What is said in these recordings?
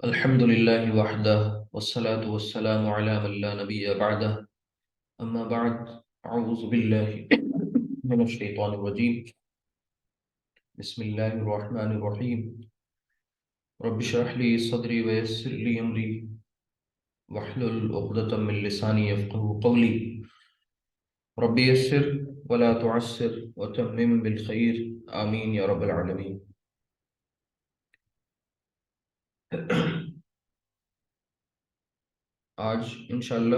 الحمد لله وحده والصلاة والسلام على من لا نبي بعده أما بعد. أعوذ بالله من الشيطان الرجيم. بسم الله الرحمن الرحيم. رب اشرح لي صدري ويسر لي أمري واحلل عقدة من لساني يفقهوا قولي. رب يسر ولا تعسر وتمم بالخير. آمين يا رب العالمين. آج انشاءاللہ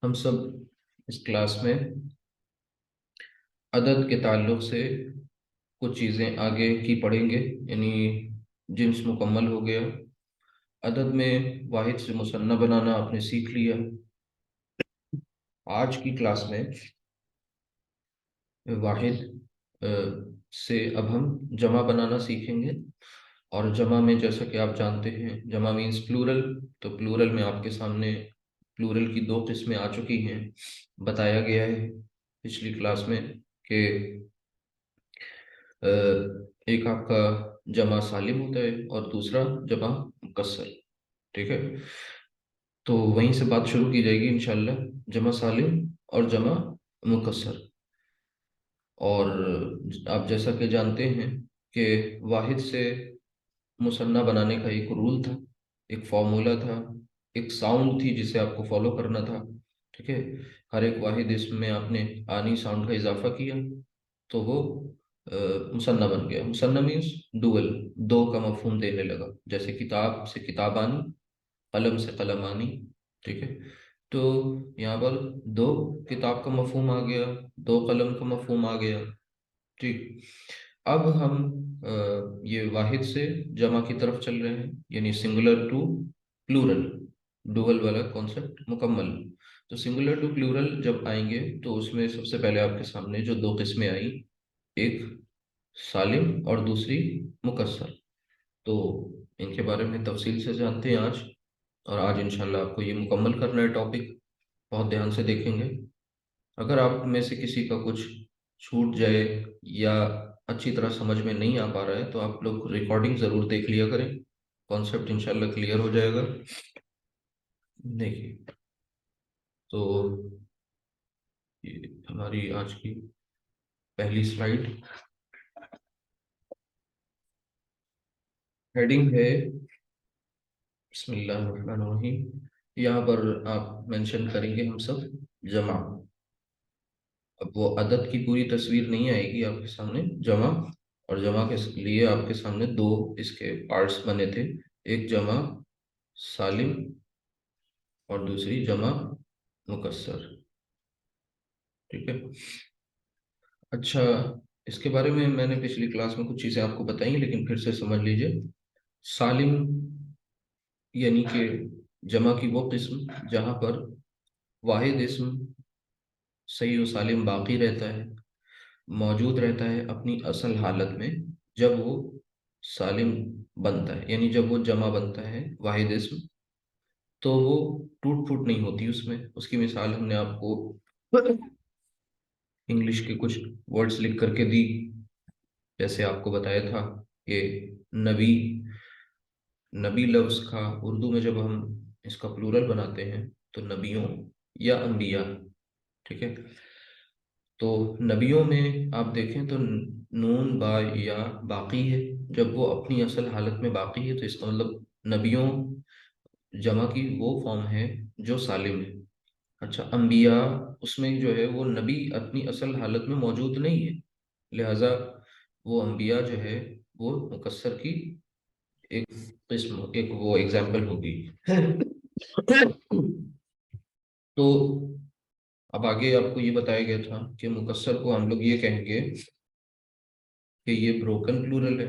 ہم سب اس کلاس میں عدد کے تعلق سے کچھ چیزیں آگے کی پڑھیں گے، یعنی جنس مکمل ہو گیا، عدد میں واحد سے مثنیٰ بنانا آپ نے سیکھ لیا۔ آج کی کلاس میں واحد سے اب ہم جمع بنانا سیکھیں گے، اور جمع میں جیسا کہ آپ جانتے ہیں جمع مینس پلورل، تو پلورل میں آپ کے سامنے پلورل کی دو قسمیں آ چکی ہیں۔ بتایا گیا ہے پچھلی کلاس میں کہ ایک آپ کا جمع سالم ہوتا ہے اور دوسرا جمع مکسر، ٹھیک ہے؟ تو وہیں سے بات شروع کی جائے گی انشاءاللہ، جمع سالم اور جمع مکسر۔ اور آپ جیسا کہ جانتے ہیں کہ واحد سے مثنیٰ بنانے کا ایک رول تھا، ایک فارمولا تھا، ایک ساؤنڈ تھی جسے آپ کو فالو کرنا تھا، ٹھیک ہے؟ ہر ایک واحد اسم میں آپ نے آنی ساؤنڈ کا اضافہ کیا تو وہ مثنیٰ بن گیا۔ مثنیٰ مینس ڈوئل، دو کا مفہوم دینے لگا، جیسے کتاب سے کتاب آنی، قلم سے قلم آنی، ٹھیک ہے؟ تو یہاں پر دو کتاب کا مفہوم آ گیا، دو قلم کا مفہوم آ گیا، ٹھیک۔ اب ہم یہ واحد سے جمع کی طرف چل رہے ہیں، یعنی سنگولر ٹو پلورل، ڈوئل والا کانسیپٹ مکمل۔ تو سنگولر ٹو پلورل جب آئیں گے تو اس میں سب سے پہلے آپ کے سامنے جو دو قسمیں آئیں، ایک سالم اور دوسری مکسر، تو ان کے بارے میں تفصیل سے جانتے ہیں آج، اور آج انشاءاللہ آپ کو یہ مکمل کرنا ہے ٹاپک، بہت دھیان سے دیکھیں گے۔ اگر آپ میں سے کسی کا کچھ چھوٹ جائے یا اچھی طرح سمجھ میں نہیں آ پا رہا ہے تو آپ لوگ ریکارڈنگ ضرور دیکھ لیا کریں، کانسیپٹ انشاءاللہ کلیئر ہو جائے گا۔ دیکھیے، تو یہ ہماری آج کی پہلی سلائیڈ، ہیڈنگ ہے بسم اللہ الرحمن الرحیم۔ یہاں پر آپ مینشن کریں گے ہم سب جمع۔ اب وہ عدد کی پوری تصویر نہیں آئے گی آپ کے سامنے، جمع، اور جمع کے لیے آپ کے سامنے دو اس کے پارٹس بنے تھے، ایک جمع سالم اور دوسری جمع مکسر، ٹھیک ہے؟ اچھا، اس کے بارے میں نے پچھلی کلاس میں کچھ چیزیں آپ کو بتائیں، لیکن پھر سے سمجھ لیجئے۔ سالم یعنی کہ جمع کی وہ قسم جہاں پر واحد اسم صحیح و سالم باقی رہتا ہے، موجود رہتا ہے اپنی اصل حالت میں جب وہ سالم بنتا ہے، یعنی جب وہ جمع بنتا ہے واحد اسم تو وہ ٹوٹ پھوٹ نہیں ہوتی اس میں۔ اس کی مثال ہم نے آپ کو انگلش کے کچھ ورڈز لکھ کر کے دی، جیسے آپ کو بتایا تھا کہ نبی، نبی لفظ کا اردو میں جب ہم اس کا پلورل بناتے ہیں تو نبیوں یا انبیاء، ٹھیک ہے؟ تو نبیوں میں آپ دیکھیں تو نون با یا باقی ہے، جب وہ اپنی اصل حالت میں باقی ہے تو اس کا مطلب نبیوں جمع کی وہ فارم ہے جو سالم ہے۔ اچھا، انبیاء اس میں جو ہے وہ نبی اپنی اصل حالت میں موجود نہیں ہے، لہٰذا وہ انبیاء جو ہے وہ مکسر کی ایک قسم، ایک وہ ایگزامپل ہوگی۔ تو اب آگے آپ کو یہ بتایا گیا تھا کہ مکسر کو ہم لوگ یہ کہیں گے کہ یہ بروکن پلورل ہے،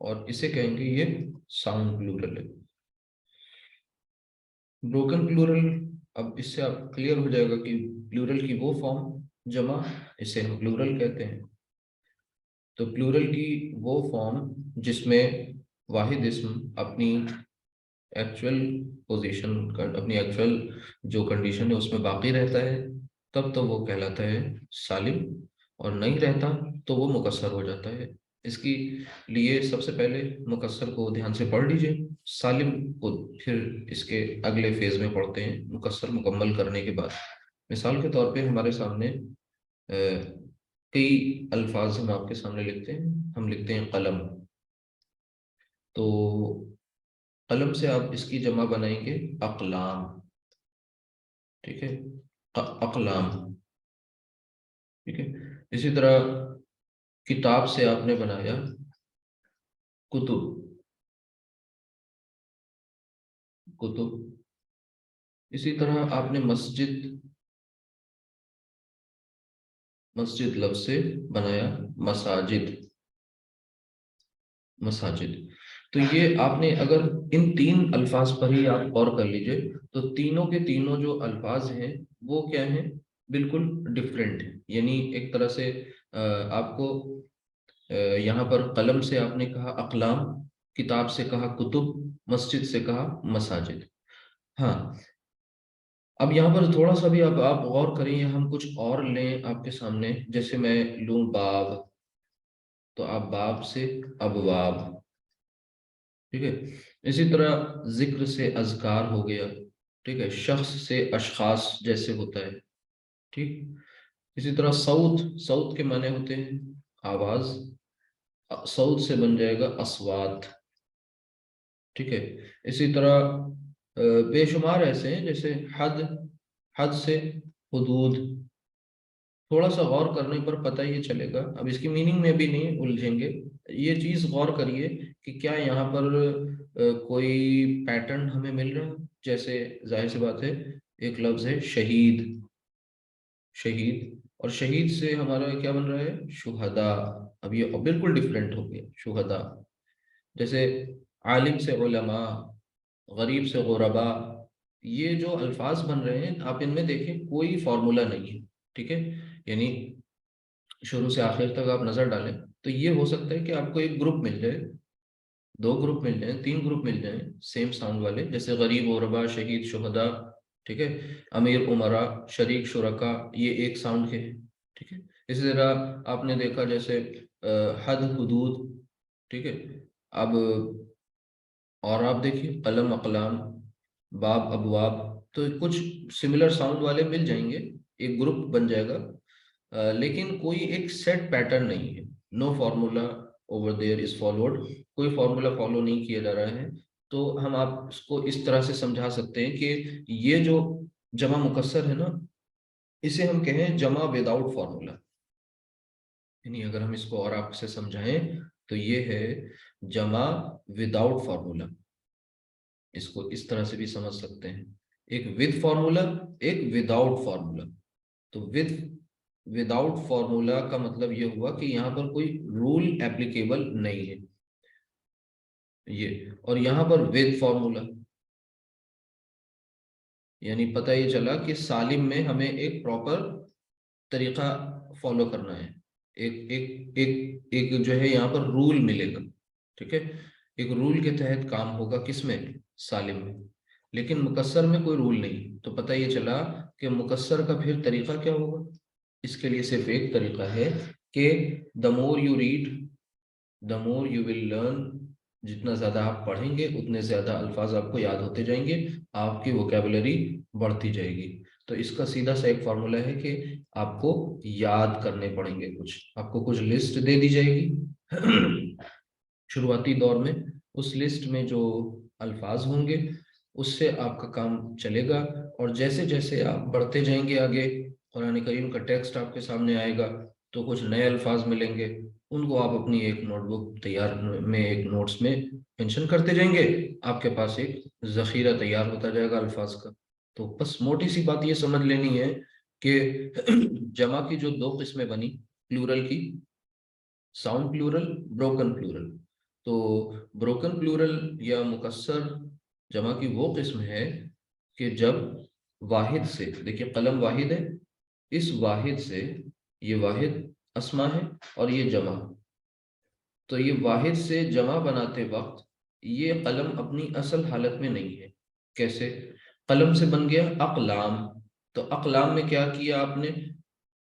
اور اسے کہیں گے یہ ساؤنڈ پلورل ہے۔ بروکن پلورل، اب اس سے آپ کلیئر ہو جائے گا کہ پلورل کی وہ فارم جمع، اسے ہم پلورل کہتے ہیں۔ تو پلورل کی وہ فارم جس میں واحد اسم اپنی ایکچوئل پوزیشن، اپنی ایکچوئل جو کنڈیشن ہے اس میں باقی رہتا ہے، تب تو وہ کہلاتا ہے سالم۔ اور نہیں رہتا تو وہ مکسر ہو جاتا ہے۔ اس کی لیے سب سے پہلے مکسر کو دھیان سے پڑھ لیجئے، سالم کو پھر اس کے اگلے فیز میں پڑھتے ہیں مکسر مکمل کرنے کے بعد۔ مثال کے طور پہ ہمارے سامنے کئی الفاظ ہم آپ کے سامنے لکھتے ہیں، ہم لکھتے ہیں قلم، تو قلم سے آپ اس کی جمع بنائیں گے اقلام، ٹھیک ہے، اقلام، ٹھیک ہے۔ اسی طرح کتاب سے آپ نے بنایا کتب، کتب۔ اسی طرح آپ نے مسجد، مسجد لفظ سے بنایا مساجد، مساجد۔ تو یہ آپ نے اگر ان تین الفاظ پر ہی آپ غور کر لیجئے تو تینوں کے تینوں جو الفاظ ہیں وہ کیا ہیں، بالکل ڈفرینٹ ہیں۔ یعنی ایک طرح سے آپ کو یہاں پر قلم سے آپ نے کہا اقلام، کتاب سے کہا کتب، مسجد سے کہا مساجد۔ ہاں، اب یہاں پر تھوڑا سا بھی آپ غور کریں یا ہم کچھ اور لیں آپ کے سامنے، جیسے میں لوں باب، تو آپ باب سے ابواب، ٹھیک ہے۔ اسی طرح ذکر سے اذکار ہو گیا، ٹھیک ہے، شخص سے اشخاص جیسے ہوتا ہے، ٹھیک۔ اسی طرح صوت، صوت کے معنی ہوتے ہیں آواز، صوت سے بن جائے گا اصوات، ٹھیک ہے۔ اسی طرح بے شمار ایسے ہیں، جیسے حد، حد سے حدود۔ تھوڑا سا غور کرنے پر پتہ یہ چلے گا، اب اس کی میننگ میں بھی نہیں الجھیں گے، یہ چیز غور کریے کہ کیا یہاں پر کوئی پیٹرن ہمیں مل رہا ہے۔ جیسے ظاہر سی بات ہے، ایک لفظ ہے شہید، شہید، اور شہید سے ہمارا کیا بن رہا ہے، شہداء۔ اب یہ بالکل ڈفرینٹ ہو گیا، شہداء۔ جیسے عالم سے علماء، غریب سے غرباء، یہ جو الفاظ بن رہے ہیں آپ ان میں دیکھیں کوئی فارمولا نہیں ہے، ٹھیک ہے۔ یعنی شروع سے آخر تک آپ نظر ڈالیں تو یہ ہو سکتا ہے کہ آپ کو ایک گروپ مل جائے، دو گروپ مل جائیں، تین گروپ مل جائیں سیم ساؤنڈ والے، جیسے غریب غرباء، شہید شہداء، ٹھیک ہے، امیر امراء، شریک شرکا، یہ ایک ساؤنڈ کے ہیں، ٹھیک ہے۔ اسی طرح آپ نے دیکھا جیسے حد حدود، ٹھیک ہے۔ اب اور آپ دیکھیے قلم اقلام، باب ابواب، تو کچھ سملر ساؤنڈ والے مل جائیں گے، ایک گروپ بن جائے گا، لیکن کوئی ایک سیٹ پیٹرن نہیں ہے، no formula over there is followed, کوئی فارمولا فالو نہیں کیا جا رہا ہے۔ تو ہم آپ اس کو اس طرح سے سمجھا سکتے ہیں کہ یہ جو جمع مکسر ہے نا، اسے ہم کہیں جمع وداؤٹ فارمولا، یعنی اگر ہم اس کو اور آپ سے سمجھائیں تو یہ ہے جمع وداؤٹ فارمولا۔ اس کو اس طرح سے بھی سمجھ سکتے ہیں، ایک ود فارمولا، ایک وداؤٹ فارمولا۔ تو وداؤٹ فارمولا کا مطلب یہ ہوا کہ یہاں پر کوئی رول ایپلیکیبل نہیں ہے یہ، اور یہاں پر ود فارمولا، یعنی پتہ یہ چلا کہ سالم میں ہمیں ایک پراپر طریقہ فالو کرنا ہے، ایک ایک ایک ایک جو ہے یہاں پر رول ملے گا، ٹھیک ہے، ایک رول کے تحت کام ہوگا، کس میں، سالم میں۔ لیکن مکسر میں کوئی رول نہیں، تو پتہ یہ چلا کہ مکسر کا پھر طریقہ کیا ہوگا۔ اس کے لیے صرف ایک طریقہ ہے کہ the more you read the more you will learn، جتنا زیادہ آپ پڑھیں گے اتنے زیادہ الفاظ آپ کو یاد ہوتے جائیں گے، آپ کی ووکیبلری بڑھتی جائے گی۔ تو اس کا سیدھا سا ایک فارمولا ہے کہ آپ کو یاد کرنے پڑیں گے، آپ کو کچھ لسٹ دے دی جائے گی شروعاتی دور میں، اس لسٹ میں جو الفاظ ہوں گے اس سے آپ کا کام چلے گا، اور جیسے جیسے آپ بڑھتے جائیں گے آگے، قرآن کریم کا ٹیکسٹ آپ کے سامنے آئے گا تو کچھ نئے الفاظ ملیں گے، ان کو آپ اپنی ایک نوٹ بک تیار میں، ایک نوٹس میں مینشن کرتے جائیں گے، آپ کے پاس ایک ذخیرہ تیار ہوتا جائے گا الفاظ کا۔ تو بس موٹی سی بات یہ سمجھ لینی ہے کہ جمع کی جو دو قسمیں بنی پلورل کی، ساؤنڈ پلورل، بروکن پلورل، تو بروکن پلورل یا مکسر جمع کی وہ قسم ہے کہ جب واحد سے، دیکھیے قلم واحد ہے، اس واحد سے، یہ واحد اسما ہے اور یہ جمع، تو یہ واحد سے جمع بناتے وقت یہ قلم اپنی اصل حالت میں نہیں ہے۔ کیسے؟ قلم سے بن گیا اقلام، تو اقلام میں کیا کیا آپ نے،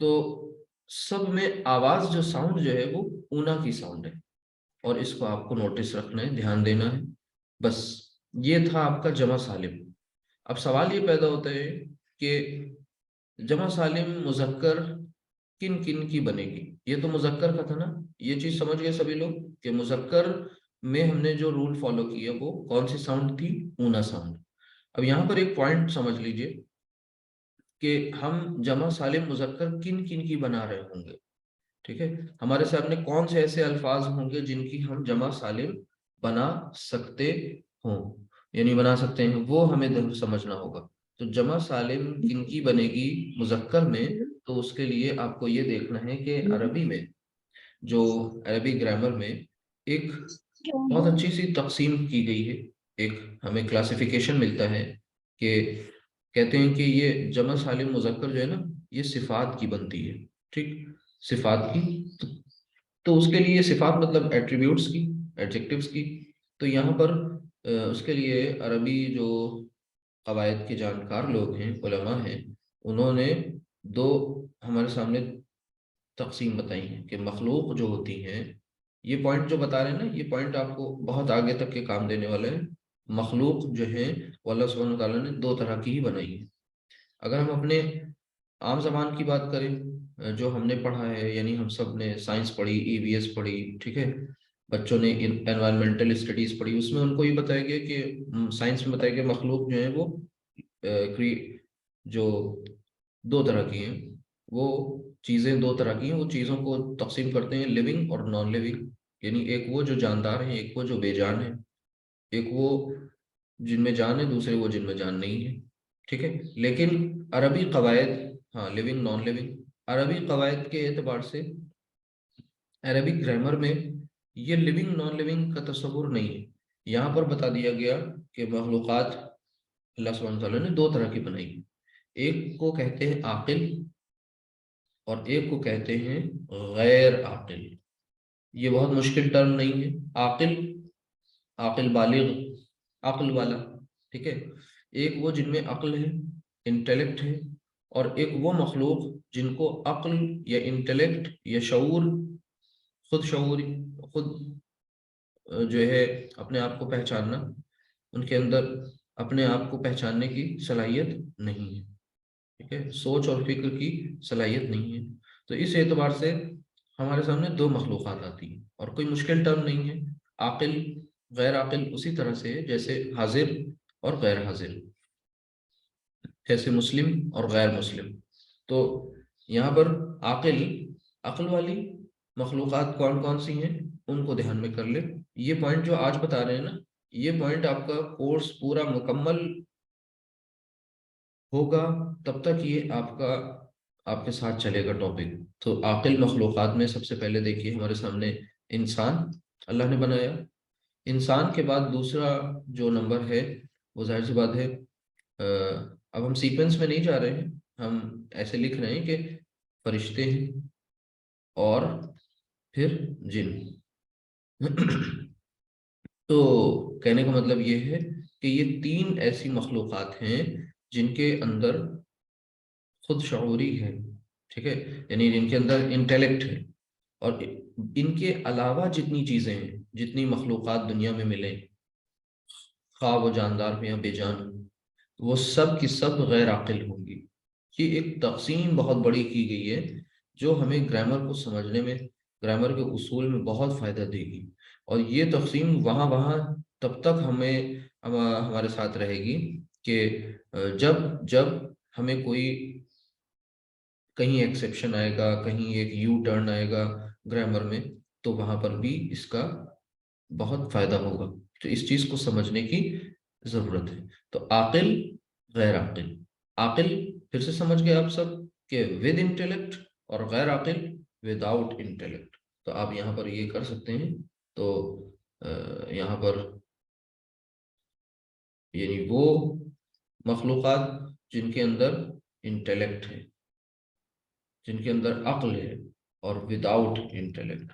تو سب میں آواز جو ساؤنڈ جو ہے وہ اونا کی ساؤنڈ ہے، اور اس کو آپ کو نوٹس رکھنا ہے، دھیان دینا ہے. بس یہ تھا آپ کا جمع سالم. اب سوال یہ پیدا ہوتا ہے کہ جمع سالم مذکر کن کن کی بنے گی. یہ تو مذکر کا تھا نا، یہ چیز سمجھ گئے سبھی لوگ کہ مذکر میں ہم نے جو رول فالو کیا وہ کون سی ساؤنڈ تھی؟ اونا ساؤنڈ. اب یہاں پر ایک پوائنٹ سمجھ لیجئے کہ ہم جمع سالم مذکر کن کن کی بنا رہے ہوں گے. ٹھیک ہے، ہمارے سامنے کون سے ایسے الفاظ ہوں گے جن کی ہم جمع سالم بنا سکتے ہوں، یعنی بنا سکتے ہیں، وہ ہمیں سمجھنا ہوگا. تو جمع سالم کن کی بنے گی مذکر میں؟ تو اس کے لیے آپ کو یہ دیکھنا ہے کہ عربی میں، جو عربی گرامر میں ایک بہت اچھی سی تقسیم کی گئی ہے، ایک ہمیں کلاسیفیکیشن ملتا ہے کہ کہتے ہیں کہ یہ جمع سالم مذکر جو ہے نا، یہ صفات کی بنتی ہے. ٹھیک، صفات کی. تو اس کے لیے صفات مطلب ایٹریبیوٹس کی، ایڈجیکٹیوز کی. تو یہاں پر اس کے لیے عربی جو قواعد کے جانکار لوگ ہیں، علماء ہیں، انہوں نے دو ہمارے سامنے تقسیم بتائی ہیں کہ مخلوق جو ہوتی ہیں، یہ پوائنٹ جو بتا رہے ہیں نا، یہ پوائنٹ آپ کو بہت آگے تک کے کام دینے والے ہیں. مخلوق جو ہیں وہ اللہ سبحانہ وتعالیٰ نے دو طرح کی ہی بنائی ہے. اگر ہم اپنے عام زبان کی بات کریں، جو ہم نے پڑھا ہے، یعنی ہم سب نے سائنس پڑھی، ای وی ایس پڑھی، ٹھیک ہے، بچوں نے انوائرمنٹل اسٹڈیز پڑھی، اس میں ان کو یہ بتایا گیا کہ سائنس میں بتایا گیا مخلوق جو ہیں وہ جو دو طرح کی ہیں، وہ چیزیں دو طرح کی ہیں. وہ چیزوں کو تقسیم کرتے ہیں لیونگ اور نان لیونگ، یعنی ایک وہ جو جاندار ہیں، ایک وہ جو بے جان ہیں. ایک وہ جن میں جان ہے، دوسرے وہ جن میں جان نہیں ہے. ٹھیک ہے، لیکن عربی قواعد، ہاں لیونگ نان لیونگ، عربی قواعد کے اعتبار سے عربی گرامر میں یہ لیونگ نان لیونگ کا تصور نہیں ہے. یہاں پر بتا دیا گیا کہ مخلوقات اللہ سبحانہ وتعالیٰ نے دو طرح کی بنائی ہے. ایک کو کہتے ہیں عاقل، اور ایک کو کہتے ہیں غیر عاقل. یہ بہت مشکل ٹرم نہیں ہے. عاقل، عاقل بالغ، عقل والا. ٹھیک ہے، ایک وہ جن میں عقل ہے، انٹیلیکٹ ہے، اور ایک وہ مخلوق جن کو عقل یا انٹیلیکٹ یا شعور، خود شعوری، خود جو ہے اپنے آپ کو پہچاننا، ان کے اندر اپنے آپ کو پہچاننے کی صلاحیت نہیں ہے. ٹھیک ہے، سوچ اور فکر کی صلاحیت نہیں ہے. تو اس اعتبار سے ہمارے سامنے دو مخلوقات آتی ہیں، اور کوئی مشکل ٹرم نہیں ہے. عاقل، غیر عاقل اسی طرح سے ہے جیسے حاضر اور غیر حاضر، جیسے مسلم اور غیر مسلم. تو یہاں پر عاقل، عقل والی مخلوقات کون کون سی ہیں ان کو دھیان میں کر لیں. یہ پوائنٹ جو آج بتا رہے ہیں نا، یہ پوائنٹ آپ کا کورس پورا مکمل ہوگا تب تک یہ آپ کے ساتھ چلے گا ٹاپک. تو عاقل مخلوقات میں سب سے پہلے دیکھیے ہمارے سامنے انسان اللہ نے بنایا. انسان کے بعد دوسرا جو نمبر ہے وہ ظاہر سی بات ہے، اب ہم سیکوینس میں نہیں جا رہے ہیں، ہم ایسے لکھ رہے ہیں کہ فرشتے ہیں اور پھر جن. تو کہنے کا مطلب یہ ہے کہ یہ تین ایسی مخلوقات ہیں جن کے اندر خود شعوری ہے. ٹھیک ہے، یعنی جن کے اندر انٹیلیکٹ ہے. اور ان کے علاوہ جتنی چیزیں ہیں، جتنی مخلوقات دنیا میں ملیں، خواہ وہ جاندار ہو یا بے جان ہو، وہ سب کی سب غیر عاقل ہوں گی. یہ ایک تقسیم بہت بڑی کی گئی ہے جو ہمیں گرامر کو سمجھنے میں، گرامر کے اصول میں بہت فائدہ دے گی. اور یہ تقسیم وہاں تب تک ہمارے ساتھ رہے گی کہ جب جب ہمیں کوئی کہیں ایکسیپشن آئے گا، کہیں ایک یو ٹرن آئے گا گرامر میں، تو وہاں پر بھی اس کا بہت فائدہ ہوگا. تو اس چیز کو سمجھنے کی ضرورت ہے. تو عاقل، غیر عاقل. عاقل پھر سے سمجھ گئے آپ سب کہ ود انٹیلیکٹ، اور غیر عاقل ود آؤٹ انٹیلیکٹ. تو آپ یہاں پر یہ کر سکتے ہیں. تو یہاں پر یعنی وہ مخلوقات جن کے اندر انٹیلیکٹ ہے، جن کے اندر عقل ہے، اور وداؤٹ انٹیلیکٹ.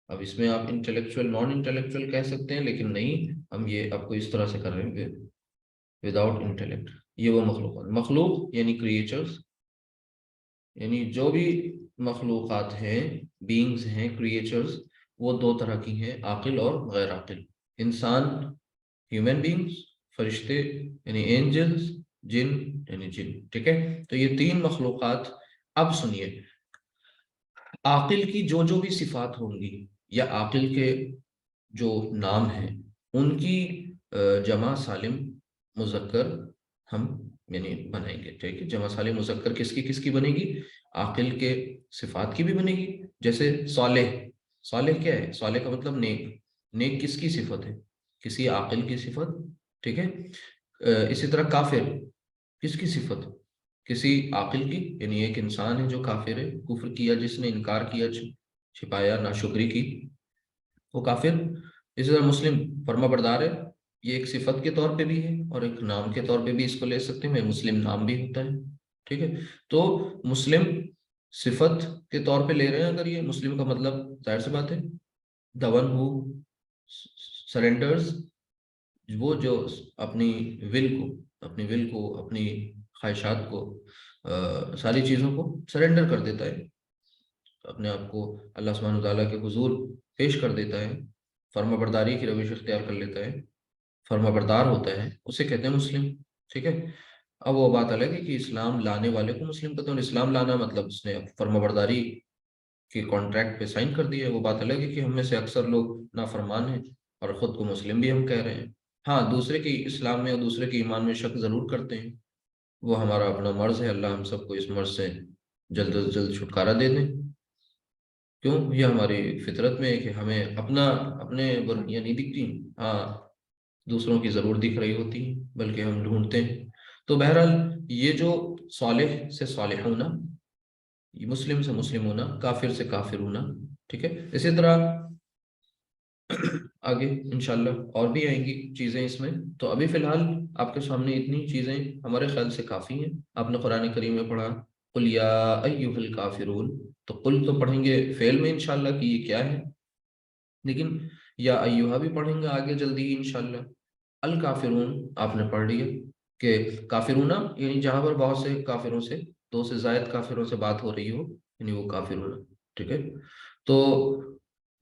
اب اس میں آپ انٹلیکچوئل نان انٹلیکچوئل کہہ سکتے ہیں، لیکن نہیں، ہم یہ آپ کو اس طرح سے کر رہے ہیں وداؤٹ انٹیلیکٹ. یہ وہ مخلوق یعنی کریچرز یعنی جو بھی مخلوقات ہیں، بینگز ہیں، کریچرز، وہ دو طرح کی ہیں، عاقل اور غیر عاقل۔ انسان، ہیومن بینگز، فرشتے یعنی اینجلز، جن یعنی جن، ٹھیک ہے؟ تو یہ تین مخلوقات۔ اب سنیے، عاقل کی جو جو بھی صفات ہوں گی، یا عاقل کے جو نام ہیں، ان کی جمع سالم مذکر ہم یعنی بنائیں گے، ٹھیک ہے؟ جمع سالم مذکر کس کی بنے گی؟ عاقل کے صفات کی بھی بنے گی، جیسے صالح۔ صالح کیا ہے؟ صالح کا مطلب نیک۔ نیک کس کی صفت ہے؟ کسی عاقل کی صفت، ٹھیک ہے؟ اسی طرح کافر کس کی صفت؟ کسی عاقل کی، یعنی ایک انسان ہے جو کافر ہے، کفر کیا، جس نے انکار کیا، چھپایا، ناشکری کی، وہ کافر۔ اسی طرح مسلم فرما بردار ہے، یہ ایک صفت کے طور پہ بھی ہے اور ایک نام کے طور پہ بھی اس کو لے سکتے ہیں، مسلم نام بھی ہوتا ہے، ٹھیک ہے؟ تو مسلم صفت کے طور پہ لے رہے ہیں اگر، یہ مسلم کا مطلب ظاہر سی بات ہے the one who surrenders، وہ جو اپنی ول کو اپنی خواہشات کو، ساری چیزوں کو سرنڈر کر دیتا ہے، اپنے آپ کو اللہ سبحانہ وتعالیٰ کے حضور پیش کر دیتا ہے، فرما برداری کی روش اختیار کر لیتا ہے، فرما بردار ہوتا ہے، اسے کہتے ہیں مسلم، ٹھیک ہے؟ اب وہ بات الگ ہے کہ اسلام لانے والے کو مسلم کہتے ہیں، اسلام لانا مطلب اس نے فرما برداری کے کانٹریکٹ پہ سائن کر دیا ہے۔ وہ بات الگ ہے کہ ہم میں سے اکثر لوگ نافرمان ہیں اور خود کو مسلم بھی ہم کہہ رہے ہیں۔ ہاں، دوسرے کی اسلام میں اور دوسرے کے ایمان میں شک ضرور کرتے ہیں، وہ ہمارا اپنا مرض ہے، اللہ ہم سب کو اس مرض سے جلد از جلد چھٹکارا دے دیں۔ کیوں؟ یہ ہماری فطرت میں ہے کہ ہمیں اپنے برائیاں نہیں دکھتی، ہاں دوسروں کی ضرور دکھ رہی ہوتی ہیں، بلکہ ہم ڈھونڈتے ہیں۔ تو بہرحال یہ جو صالح سے صالح ہونا، یہ مسلم سے مسلم ہونا، کافر سے کافر ہونا، ٹھیک ہے؟ اسی طرح آگے انشاءاللہ اور بھی آئیں گی چیزیں اس میں، تو ابھی فی الحال آپ کے سامنے اتنی چیزیں ہمارے خیال سے کافی ہیں۔ آپ نے قرآن کریم میں پڑھا قل یا ایھا الکافرون، تو قل تو پڑھیں گے فعل میں انشاءاللہ کہ یہ کیا ہے، لیکن یا ایھا بھی پڑھیں گے آگے جلدی ہی انشاءاللہ۔ الکافرون آپ نے پڑھ لیا کہ کافرون یعنی جہاں پر بہت سے کافروں سے، دو سے زائد کافروں سے بات ہو رہی ہو، یعنی وہ کافرون، ٹھیک ہے؟ تو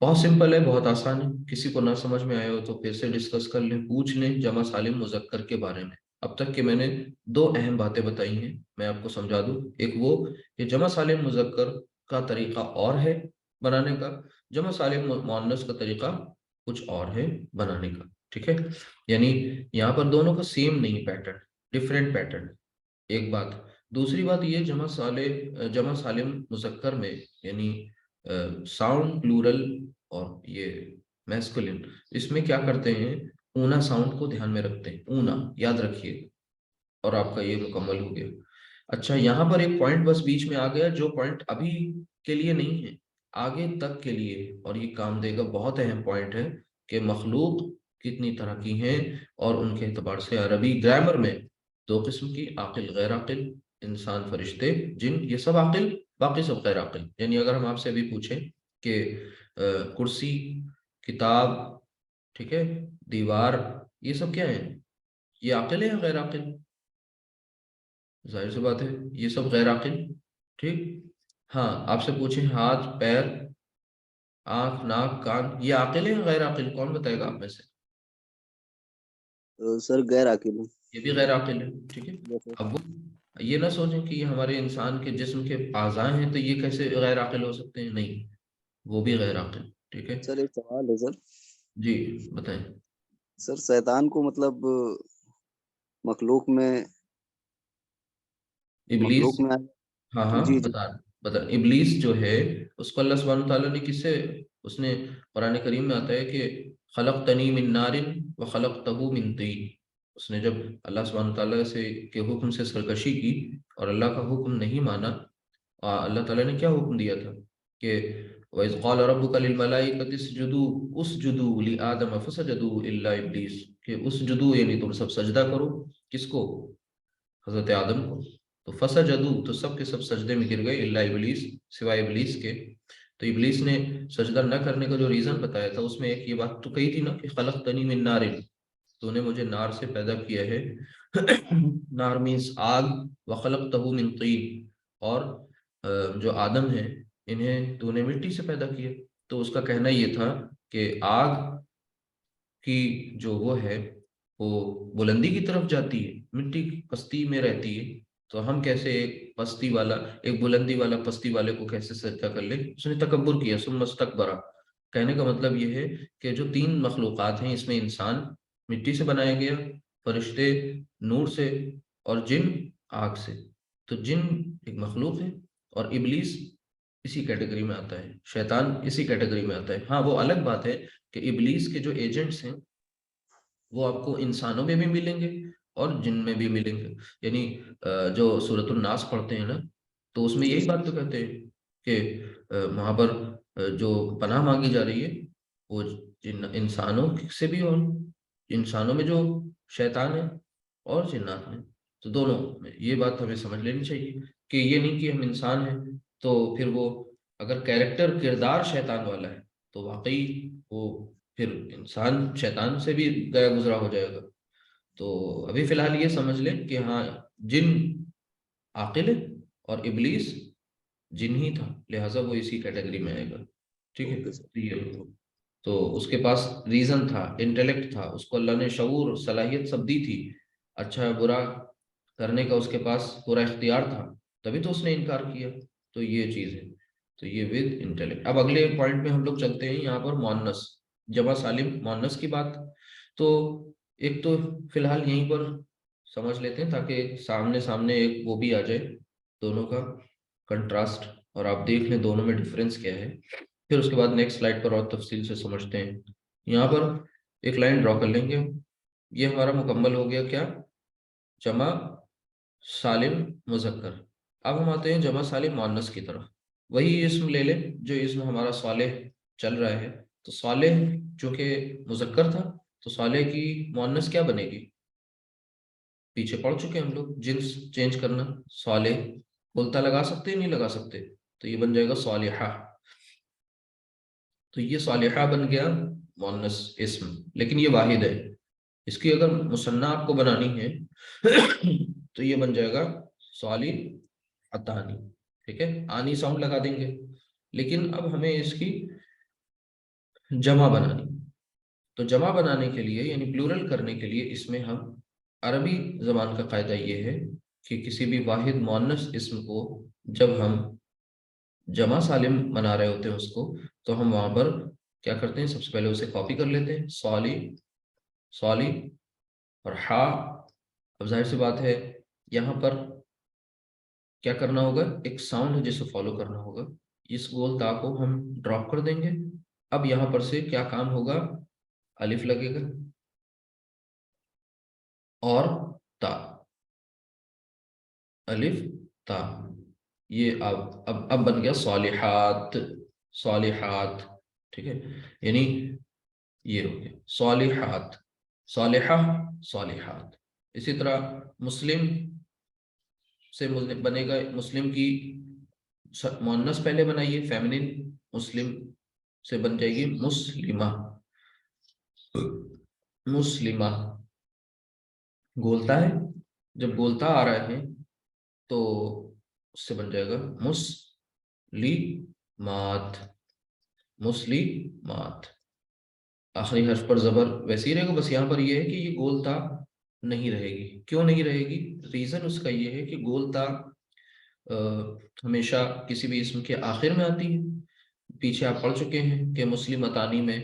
بہت سمپل ہے، بہت آسان ہے، کسی کو نہ سمجھ میں آئے ہو تو پھر سے ڈسکس کر لیں، پوچھ لیں جمع سالم مذکر کے بارے میں۔ اب تک کہ میں نے دو اہم باتیں بتائی ہیں، میں آپ کو سمجھا دوں۔ ایک وہ کہ جمع سالم مذکر کا طریقہ اور ہے بنانے کا، جمع سالم مؤنث کا طریقہ کچھ اور ہے بنانے کا، ٹھیک ہے؟ یعنی یہاں پر دونوں کا سیم نہیں پیٹرن، ڈفرینٹ پیٹرن، ایک بات۔ دوسری بات یہ، جمع سالم مذکر میں یعنی ساؤنڈ پلورل اور یہ میسکولن، اس میں کیا کرتے ہیں، اونا ساؤنڈ کو دھیان میں رکھتے ہیں، اونا یاد رکھیے، اور آپ کا یہ مکمل ہو گیا۔ اچھا، یہاں پر ایک پوائنٹ بس بیچ میں آ گیا، جو پوائنٹ ابھی کے لیے نہیں ہے، آگے تک کے لیے، اور یہ کام دے گا، بہت اہم پوائنٹ ہے کہ مخلوق کتنی طرح کی ہیں، اور ان کے اعتبار سے عربی گرامر میں دو قسم کی، عاقل غیر عاقل، انسان فرشتے جن، یہ سب عاقل، باقی سب غیر عاقل۔ یعنی اگر ہم آپ سے ابھی پوچھیں کہ کرسی، کتاب، ٹھیک ہے، دیوار، یہ سب کیا ہیں؟ یہ عاقل ہے یا غیر عاقل؟ ظاہر سی بات ہے یہ سب غیر عاقل، ٹھیک؟ ہاں، آپ سے پوچھیں ہاتھ، پیر، آنکھ، ناک، کان، یہ عاقل ہے یا غیر عاقل؟ کون بتائے گا آپ میں سے؟ سر غیر عاقل ہے۔ یہ بھی غیر عاقل ہے، ٹھیک ہے؟ Yes, sir. اب وہ یہ نہ سوچیں کہ یہ ہمارے انسان کے جسم کے اعضاء ہیں تو یہ کیسے غیر عاقل ہو سکتے ہیں، نہیں، وہ بھی غیر عاقل، ٹھیک ہے؟ سر ایک سوال ہے سر۔ جی بتائیں۔ سر شیطان کو مطلب مخلوق میں ابلیس، مخلوق میں ہاں ہاں جی جی بتا ابلیس جو ہے، اس کو اللہ سبحانہ تعالیٰ نے کس سے، اس نے قرآن کریم میں آتا ہے کہ خلقتنی من نار وخلقتہ من طین، اس نے جب اللہ سبحانہ تعالیٰ سے کے حکم سے سرکشی کی اور اللہ کا حکم نہیں مانا، اللہ تعالیٰ نے کیا حکم دیا تھا کہ وَإِذْ قَالَ رَبُّكَ لِلْمَلَائِكَةِ اسْجُدُوا لِآدَمَ فَسَجَدُوا إِلَّا إِبْلِيسَ، کہ اسجدوا یعنی تم سب سجدہ کرو، کس کو؟ حضرت آدم کو۔ تو فسجدوا تو سب کے سب سجدے میں گر گئے، الا ابلیس، سوائے ابلیس کے۔ تو ابلیس نے سجدہ نہ کرنے کا جو ریزن بتایا تھا، اس میں ایک یہ بات تو کہی تھی نا کہ خلقتنی من نار، تو نے مجھے نار سے پیدا کیا ہے، نار مینس آگ، وخلقتہ من طین، اور جو آدم ہیں انہیں تو نے مٹی سے پیدا کیا. تو اس کا کہنا یہ تھا کہ آگ کی جو وہ ہے وہ بلندی کی طرف جاتی ہے، مٹی کی پستی میں رہتی ہے، تو ہم کیسے ایک پستی والا ایک بلندی والا پستی والے کو کیسے سجدہ کر لیں. اس نے تکبر کیا، ثم استکبر. کہنے کا مطلب یہ ہے کہ جو تین مخلوقات ہیں اس میں انسان مٹی سے بنایا گیا، فرشتے نور سے، اور جن آگ سے. تو جن ایک مخلوق ہے اور ابلیس اسی کیٹیگری میں آتا ہے، شیطان اسی کیٹیگری میں آتا ہے. ہاں وہ الگ بات ہے کہ ابلیس کے جو ایجنٹس ہیں وہ آپ کو انسانوں میں بھی ملیں گے اور جن میں بھی ملیں گے. یعنی جو سورۃ الناس پڑھتے ہیں نا، تو اس میں جی یہی جی بات تو کہتے ہیں کہ وہاں پر جو پناہ مانگی جا رہی ہے وہ انسانوں سے بھی، اور انسانوں میں جو شیطان ہے اور جنات میں. تو دونوں میں یہ بات ہمیں سمجھ لینی چاہیے کہ یہ نہیں کہ ہم انسان ہیں تو پھر وہ اگر کردار شیطان والا ہے تو واقعی وہ پھر انسان شیطان سے بھی گیا گزرا ہو جائے گا. تو ابھی فی الحال یہ سمجھ لیں کہ ہاں جن عاقل ہے اور ابلیس جن ہی تھا، لہٰذا وہ اسی کیٹیگری میں آئے گا. ٹھیک ہے. Okay sir. تو اس کے پاس ریزن تھا، انٹیلیکٹ تھا، اس کو اللہ نے شعور صلاحیت سب دی تھی، اچھا برا کرنے کا اس کے پاس پورا اختیار تھا، تبھی تو اس نے انکار کیا. تو یہ چیز ہے. تو یہ ود انٹیلیکٹ. اب اگلے پوائنٹ میں ہم لوگ چلتے ہیں یہاں پر مؤنث جمع سالم مؤنث کی بات. تو ایک تو فی الحال یہیں پر سمجھ لیتے ہیں تاکہ سامنے سامنے ایک وہ بھی آ جائے دونوں کا کنٹراسٹ، اور آپ دیکھ لیں دونوں میں ڈفرینس کیا ہے. پھر اس کے بعد نیکسٹ سلائڈ پر اور تفصیل سے سمجھتے ہیں. یہاں پر ایک لائن ڈرا کر لیں گے. یہ ہمارا مکمل ہو گیا کیا؟ جمع سالم مذکر. اب ہم آتے ہیں جمع سالم مؤنث کی طرف. وہی اسم لے لیں جو اسم ہمارا صالح چل رہا ہے. تو صالح جو کہ مذکر تھا، تو صالح کی مؤنث کیا بنے گی؟ پیچھے پڑھ چکے ہم لوگ، جنس چینج کرنا. صالح بولتا لگا سکتے نہیں لگا سکتے، تو یہ بن جائے گا صالحہ. تو یہ صالحہ بن گیا مؤنث اسم، لیکن یہ واحد ہے. اس کی اگر مثنیٰ آپ کو بنانی ہے تو یہ بن جائے گا صالحتانی. ٹھیک ہے، آنی ساؤنڈ لگا دیں گے. لیکن اب ہمیں اس کی جمع بنانی. تو جمع بنانے کے لیے یعنی پلورل کرنے کے لیے اس میں ہم عربی زبان کا قاعدہ یہ ہے کہ کسی بھی واحد مؤنث اسم کو جب ہم جمع سالم بنا رہے ہوتے ہیں اس کو، تو ہم وہاں پر کیا کرتے ہیں؟ سب سے پہلے اسے کاپی کر لیتے ہیں، صالح اور ہا. اب ظاہر سی بات ہے یہاں پر کیا کرنا ہوگا؟ ایک ساؤنڈ ہے جسے فالو کرنا ہوگا. اس گول تا کو ہم ڈراپ کر دیں گے. اب یہاں پر سے کیا کام ہوگا؟ الف لگے گا اور تا، الف تا. یہ اب بن گیا صالحات. صالحات. ٹھیک ہے، یعنی یہ ہو گیا صالحات، صالحہ، صالحات. اسی طرح مسلم سے بنے گا، مسلم کی مؤنث پہلے بنائیے فیمنن، مسلم سے بن جائے گی مسلمہ. مسلمہ گولتا ہے، جب گولتا آ رہا ہے تو اس سے بن جائے گا مسلمات. مسلمات. آخری حرف پر زبر ویسے ہی رہے گا، بس یہاں پر یہ ہے کہ یہ گولتا نہیں رہے گی. کیوں نہیں رہے گی؟ ریزن اس کا یہ ہے کہ گولتا ہمیشہ کسی بھی اسم کے آخر میں آتی ہے. پیچھے آپ پڑھ چکے ہیں کہ مسلمتانی میں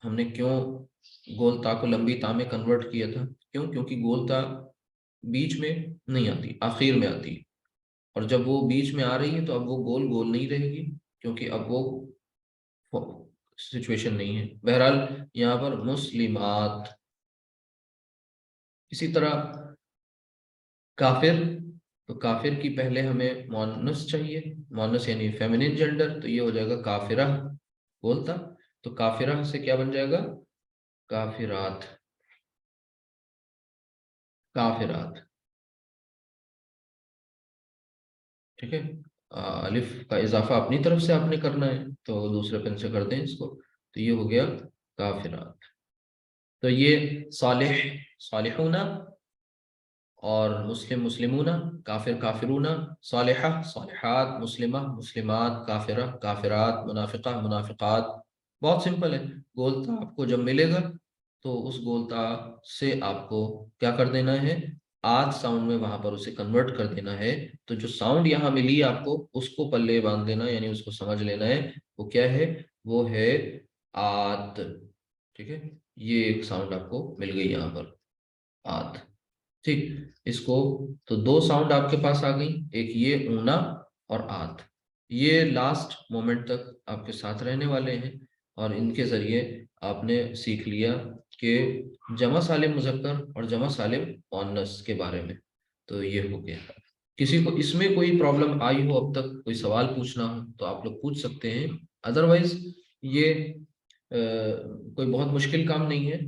ہم نے کیوں گول تا کو لمبی تا میں کنورٹ کیا تھا. کیونکہ گول تا بیچ میں نہیں آتی، آخر میں آتی ہے. اور جب وہ بیچ میں آ رہی ہے تو اب وہ گول گول نہیں رہے گی، کیونکہ اب وہ سچویشن نہیں ہے. بہرحال یہاں پر مسلمات. اسی طرح کافر، تو کافر کی پہلے ہمیں مؤنث چاہیے، مؤنث یعنی فیمنن جینڈر، تو یہ ہو جائے گا کافرہ بولتا. تو کافرہ سے کیا بن جائے گا؟ کافرات. کافرات. ٹھیک ہے. الف کا اضافہ اپنی طرف سے آپ نے کرنا ہے تو دوسرے پن سے کر دیں اس کو. تو یہ ہو گیا کافرات. تو یہ صالح، صالحون اور مسلم مسلمون، کافر کافرون، صالحہ صالحات، مسلمہ مسلمات، کافرہ کافرات، منافقہ منافقات. بہت سمپل ہے. گولتا آپ کو جب ملے گا تو اس گولتا سے آپ کو کیا کر دینا ہے، آج ساؤنڈ میں وہاں پر اسے کنورٹ کر دینا ہے. تو جو ساؤنڈ یہاں ملی آپ کو اس کو پلے باندھ دینا، یعنی اس کو سمجھ لینا ہے. وہ کیا ہے؟ وہ ہے آت. ٹھیک ہے، یہ ایک ساؤنڈ آپ کو مل گئی یہاں پر، آت. ٹھیک، اس کو تو دو ساؤنڈ آپ کے پاس آ گئی، ایک یہ اونا اور آت. یہ لاسٹ مومنٹ تک آپ کے ساتھ رہنے والے ہیں، اور ان کے ذریعے آپ نے سیکھ لیا کہ جمع سالم مذکر اور جمع سالم مؤنث کے بارے میں. تو یہ ہو گیا. کسی کو اس میں کوئی پرابلم آئی ہو اب تک، کوئی سوال پوچھنا ہو تو آپ لوگ پوچھ سکتے ہیں. ادروائز یہ کوئی بہت مشکل کام نہیں ہے.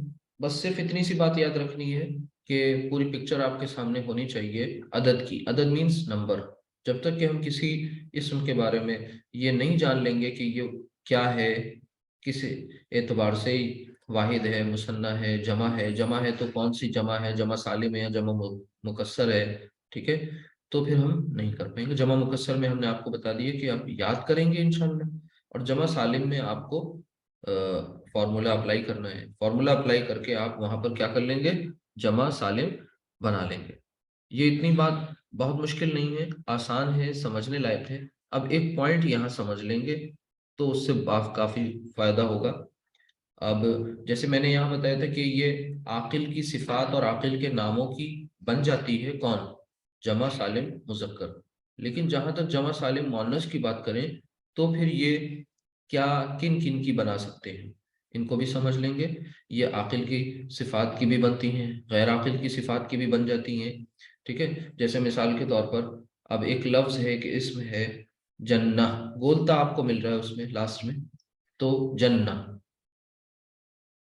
بس صرف اتنی سی بات یاد رکھنی ہے کہ پوری پکچر آپ کے سامنے ہونی چاہیے عدد کی. عدد مینس نمبر. جب تک کہ ہم کسی اسم کے بارے میں یہ نہیں جان لیں گے کہ یہ کیا ہے، کس اعتبار سے واحد ہے، مثنی ہے، جمع ہے تو کون سی جمع ہے، جمع سالم ہے یا جمع مکسر ہے. ٹھیک ہے، تو پھر ہم نہیں کر پائیں گے. جمع مکسر میں ہم نے آپ کو بتا دیا کہ آپ یاد کریں گے انشاءاللہ، اور جمع سالم میں آپ کو فارمولا اپلائی کرنا ہے. فارمولا اپلائی کر کے آپ وہاں پر کیا کر لیں گے، جمع سالم بنا لیں گے. یہ اتنی بات بہت مشکل نہیں ہے، آسان ہے، سمجھنے لائق ہے. اب ایک پوائنٹ یہاں سمجھ لیں گے تو اس سے کافی فائدہ ہوگا. اب جیسے میں نے یہاں بتایا تھا کہ یہ عاقل کی صفات اور عاقل کے ناموں کی بن جاتی ہے کون، جمع سالم مذکر. لیکن جہاں تک جمع سالم مؤنث کی بات کریں تو پھر یہ کیا کن کن کی بنا سکتے ہیں، ان کو بھی سمجھ لیں گے. یہ عاقل کی صفات کی بھی بنتی ہیں، غیر عاقل کی صفات کی بھی بن جاتی ہیں. ٹھیک ہے، جیسے مثال کے طور پر اب ایک لفظ ہے کہ اسم ہے جنہ، گولتا آپ کو مل رہا ہے اس میں لاسٹ میں، تو جنہ.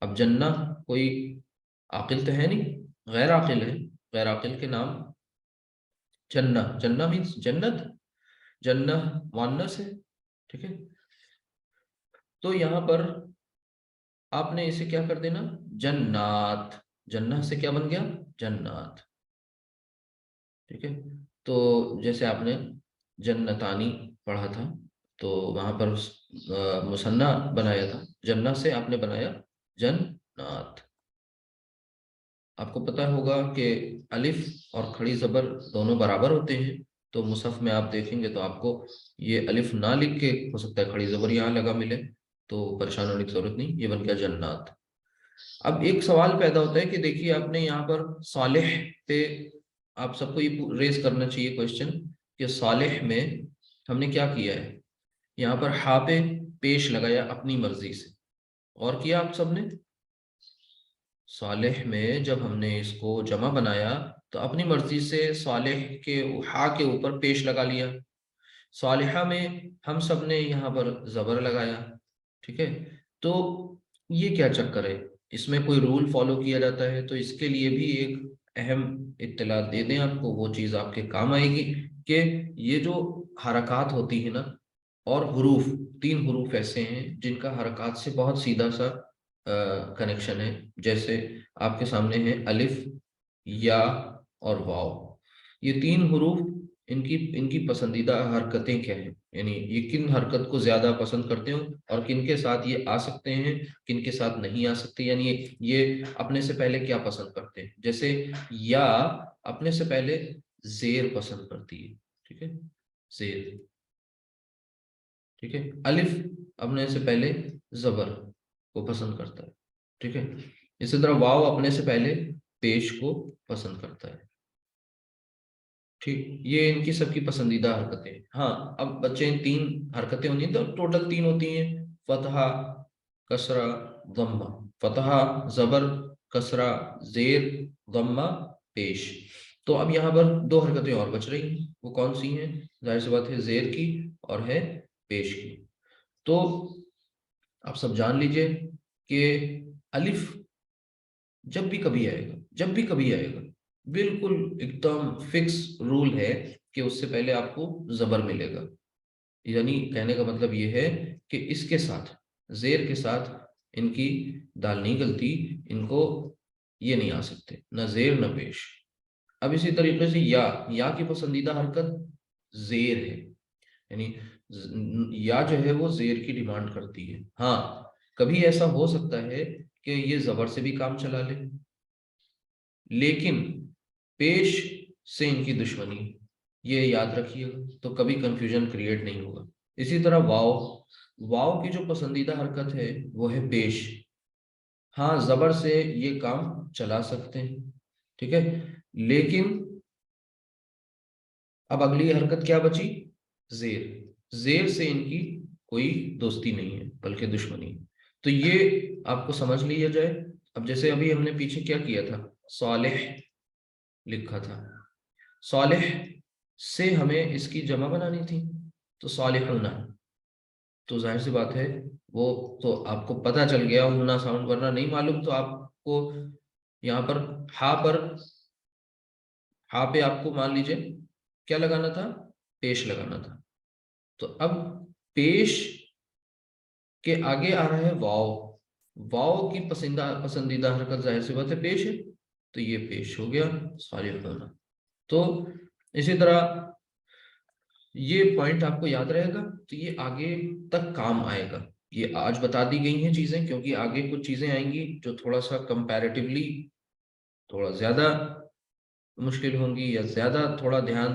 اب جنہ کوئی عاقل تو ہے نہیں، غیر عاقل ہے. غیر عاقل کے نام جنہ، جنہ مینس جنت، جنہ مؤنث ہے. ٹھیک ہے، تو یہاں پر آپ نے اسے کیا کر دینا، جنات. جنہ سے کیا بن گیا، جنات. ٹھیک ہے، تو جیسے آپ نے جنتانی پڑھا تھا تو وہاں پر مثنیٰ بنایا تھا، جنہ سے آپ نے بنایا جنات. آپ کو پتہ ہوگا کہ الف اور کھڑی زبر دونوں برابر ہوتے ہیں. تو مصحف میں آپ دیکھیں گے تو آپ کو یہ الف نہ لکھ کے ہو سکتا ہے کھڑی زبر یہاں لگا ملے، تو پریشان ہونے کی ضرورت نہیں، یہ بن گیا جنات. اب ایک سوال پیدا ہوتا ہے کہ دیکھیے آپ نے یہاں پر صالح پہ آپ سب کو یہ ریز کرنا چاہیے کوشچن کہ صالح میں ہم نے کیا کیا ہے، یہاں پر ہا پہ پیش لگایا اپنی مرضی سے. اور کیا آپ سب نے صالح میں جب ہم نے اس کو جمع بنایا تو اپنی مرضی سے صالح کے ہا کے اوپر پیش لگا لیا. صالحہ میں ہم سب نے یہاں پر زبر لگایا. ٹھیک ہے، تو یہ کیا چکر ہے، اس میں کوئی رول فالو کیا جاتا ہے تو اس کے لیے بھی ایک اہم اطلاع دے دیں آپ کو، وہ چیز آپ کے کام آئے گی کہ یہ جو حرکات ہوتی ہیں نا، اور حروف، تین حروف ایسے ہیں جن کا حرکات سے بہت سیدھا سا کنیکشن ہے. جیسے آپ کے سامنے ہے الف، یا اور واو. یہ تین حروف ان کی پسندیدہ حرکتیں کیا ہیں، یعنی یہ کن حرکت کو زیادہ پسند کرتے ہوں اور کن کے ساتھ یہ آ سکتے ہیں، کن کے ساتھ نہیں آ سکتے. یعنی یہ اپنے سے پہلے کیا پسند کرتے ہیں، جیسے یا اپنے سے پہلے زیر پسند کرتی ہے. ٹھیک ہے، زیر. ٹھیک ہے، الف اپنے سے پہلے زبر کو پسند کرتا ہے. ٹھیک ہے، اسی طرح واو اپنے سے پہلے پیش کو پسند کرتا ہے. ٹھیک، یہ ان کی سب کی پسندیدہ حرکتیں. ہاں، اب بچے تین حرکتیں ہوتی ہیں تو ٹوٹل تین ہوتی ہیں، فتحہ، کسرہ، ضمہ. فتحہ زبر، کسرہ زیر، ضمہ پیش. تو اب یہاں پر دو حرکتیں اور بچ رہی ہیں، وہ کون سی ہیں، ظاہر سی بات ہے زیر کی اور ہے پیش کی. تو آپ سب جان لیجئے کہ الف جب بھی کبھی آئے گا، جب بھی کبھی آئے گا، بالکل ایک دم فکس رول ہے کہ اس سے پہلے آپ کو زبر ملے گا. یعنی کہنے کا مطلب یہ ہے کہ اس کے ساتھ، زیر کے ساتھ ان کی دال نہیں گلتی، ان کو یہ نہیں آ سکتے، نہ زیر نہ پیش. اب اسی طریقے سے یا کی پسندیدہ حرکت زیر ہے، یعنی یا جو ہے وہ زیر کی ڈیمانڈ کرتی ہے. ہاں کبھی ایسا ہو سکتا ہے کہ یہ زبر سے بھی کام چلا لے، لیکن پیش سے ان کی دشمنی، یہ یاد رکھیے گا، تو کبھی کنفیوژن کریٹ نہیں ہوگا. اسی طرح واو کی جو پسندیدہ حرکت ہے وہ ہے پیش. ہاں زبر سے یہ کام چلا سکتے ہیں، ٹھیک ہے، لیکن اب اگلی حرکت کیا بچی؟ زیر سے ان کی کوئی دوستی نہیں ہے بلکہ دشمنی. تو یہ آپ کو سمجھ لیا جائے. اب جیسے ابھی ہم نے پیچھے کیا کیا تھا، صالح لکھا تھا، صالح سے ہمیں اس کی جمع بنانی تھی تو صالحون. تو ظاہر سی بات ہے وہ تو آپ کو پتہ چل گیا ہونا ساؤنڈ، ورنہ نہیں معلوم تو آپ کو یہاں پر ہا پہ آپ کو مان لیجئے کیا لگانا تھا، پیش لگانا تھا. تو اب پیش کے آگے آ رہا ہے واو کی پسندیدہ حرکت ظاہر سی بات ہے پیش ہے، تو یہ پیش ہو گیا صالحون. تو اسی طرح یہ پوائنٹ آپ کو یاد رہے گا تو یہ آگے تک کام آئے گا. یہ آج بتا دی گئی ہیں چیزیں کیونکہ آگے کچھ چیزیں آئیں گی جو تھوڑا سا کمپیریٹیولی تھوڑا زیادہ مشکل ہوں گی یا زیادہ تھوڑا دھیان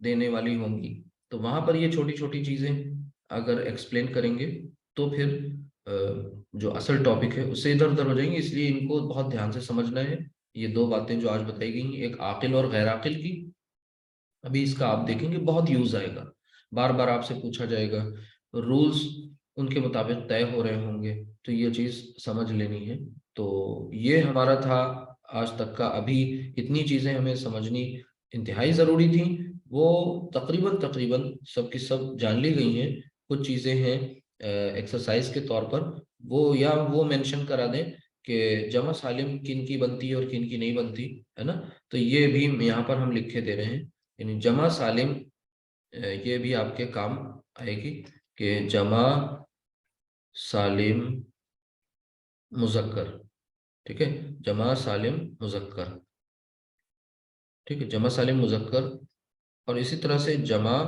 دینے والی ہوں گی. تو وہاں پر یہ چھوٹی چھوٹی چیزیں اگر ایکسپلین کریں گے تو پھر جو اصل ٹاپک ہے اس سے ادھر ادھر ہو جائیں گے. اس لیے ان کو بہت دھیان سے سمجھنا ہے. یہ دو باتیں جو آج بتائی گئی ہیں، ایک عاقل اور غیر عاقل کی، ابھی اس کا آپ دیکھیں گے بہت یوز آئے گا، بار بار آپ سے پوچھا جائے گا، رولز ان کے مطابق طے ہو رہے ہوں گے، تو یہ چیز سمجھ لینی ہے. تو یہ ہمارا تھا آج تک کا. ابھی اتنی چیزیں ہمیں سمجھنی انتہائی ضروری تھیں، وہ تقریباً سب کی سب جان لی گئی ہیں. کچھ چیزیں ہیں ایکسرسائز کے طور پر، وہ مینشن کرا دیں کہ جمع سالم کن کی بنتی ہے اور کن کی نہیں بنتی ہے نا. تو یہ بھی یہاں پر ہم لکھ کے دے رہے ہیں، یعنی جمع سالم یہ بھی آپ کے کام آئے گی کہ جمع سالم مذکر، ٹھیک ہے، جمع سالم مذکر، ٹھیک ہے، جمع سالم مذکر. اور اسی طرح سے جمع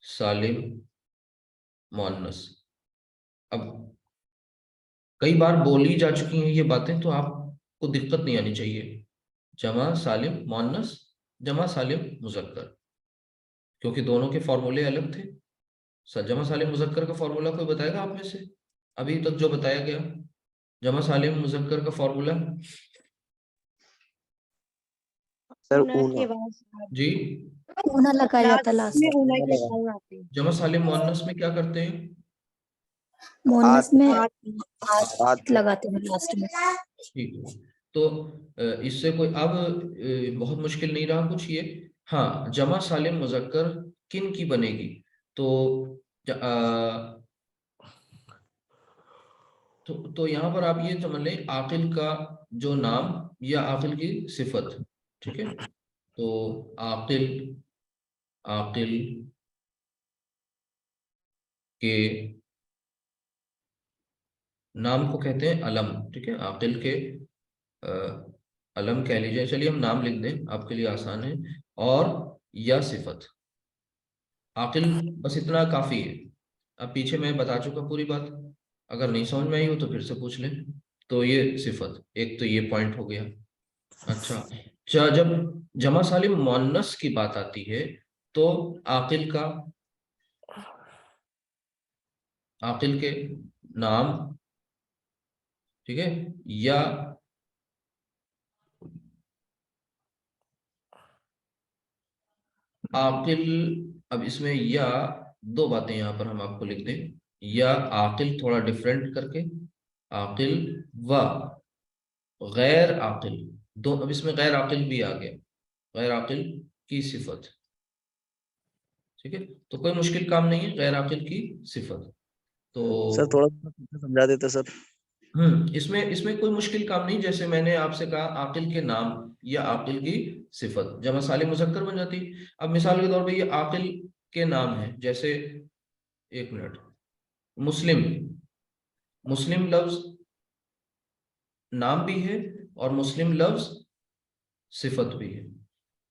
سالم مؤنث. اب کئی بار بولی جا چکی ہیں یہ باتیں تو آپ کو دقت نہیں آنی چاہیے. جمع سالم مؤنث، جمع سالم مذکر، کیونکہ دونوں کے فارمولے الگ تھے. جمع سالم مذکر کا فارمولا کوئی بتائے گا آپ میں سے ابھی تک جو بتایا گیا؟ جمع سالم مذکر کا فارمولا سر کے اونا بعد جی، اونا لگایا جاتا ہے لاسٹ لاسٹ میں اونا اونا کے لگا ساتھ آتے ہیں. جمع سالم مؤنث میں کیا کرتے ہیں؟ مونس میں آت آت لگاتے ہیں لاسٹ میں. ٹھیک ہے. تو اس سے کوئی اب بہت مشکل نہیں رہا کچھ یہ. ہاں جمع سالم مذکر کن کی بنے گی؟ تو تو یہاں پر آپ یہ سمجھ لیں عاقل کا جو نام یا عاقل کی صفت، ٹھیک ہے. تو عاقل کے نام کو کہتے ہیں علم، ٹھیک ہے، عاقل کے علم کہہ لیجئے، چلیے ہم نام لکھ دیں آپ کے لیے آسان ہے. اور یا صفت، عاقل بس اتنا کافی ہے. اب پیچھے میں بتا چکا پوری بات، اگر نہیں سمجھ میں آئی ہو تو پھر سے پوچھ لیں. تو یہ صفت ایک تو یہ پوائنٹ ہو گیا. اچھا جب جمع سالم مؤنث کی بات آتی ہے تو عاقل کے نام، ٹھیک ہے، یا عاقل. اب اس میں یا دو باتیں یہاں پر ہم آپ کو لکھ دیں، یا عاقل تھوڑا ڈیفرنٹ کر کے عاقل و غیر عاقل دو. اب اس میں غیر عاقل بھی آ گیا، غیر عاقل کی صفت، ٹھیک ہے. تو کوئی مشکل کام نہیں ہے، غیر عاقل کی صفت. تو سر تھوڑا سمجھا دیتے سر. اس میں کوئی مشکل کام نہیں. جیسے میں نے آپ سے کہا عاقل کے نام یا عاقل کی صفت جمع سالم مذکر بن جاتی. اب مثال کے طور پہ یہ عاقل کے نام ہے، جیسے ایک منٹ، مسلم لفظ نام بھی ہے اور مسلم لفظ صفت بھی ہے.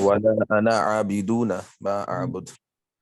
ولا انا عابدون ما اعبد.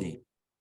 جی